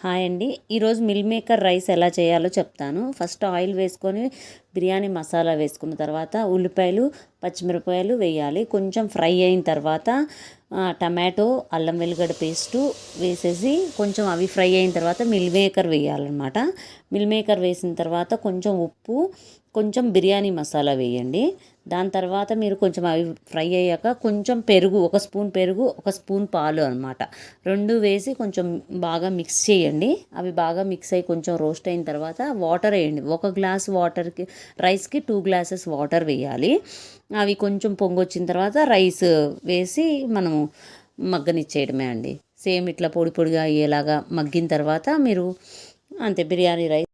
Hi అండి. ఈరోజు meal maker rice ఎలా చేయాలో చెప్తాను. ఫస్ట్ ఆయిల్ వేసుకొని బిర్యానీ మసాలా వేసుకున్న తర్వాత ఉల్లిపాయలు పచ్చిమిరపకాయలు వేయాలి. కొంచెం ఫ్రై అయిన తర్వాత టమాటో అల్లం వెల్లిగడ్డ పేస్టు వేసేసి కొంచెం అవి ఫ్రై అయిన తర్వాత మిల్ మేకర్ వేయాలన్నమాట. మిల్ మేకర్ వేసిన తర్వాత కొంచెం ఉప్పు, కొంచెం బిర్యానీ మసాలా వేయండి. దాని తర్వాత మీరు కొంచెం అవి ఫ్రై అయ్యాక కొంచెం పెరుగు, ఒక స్పూన్ పెరుగు, ఒక స్పూన్ పాలు అనమాట, రెండు వేసి కొంచెం బాగా మిక్స్ చేయండి. అవి బాగా మిక్స్ అయ్యి కొంచెం రోస్ట్ అయిన తర్వాత వాటర్ వేయండి. ఒక గ్లాస్ వాటర్కి రైస్కి 2 గ్లాసెస్ వాటర్ వేయాలి. అవి కొంచెం పొంగొచ్చిన తర్వాత రైస్ వేసి మనము మగ్గనిచ్చేయడమే అండి. సేమ్ ఇట్లా పొడి పొడిగా అయ్యేలాగా మగ్గిన తర్వాత మీరు అంతే బిర్యానీ రైస్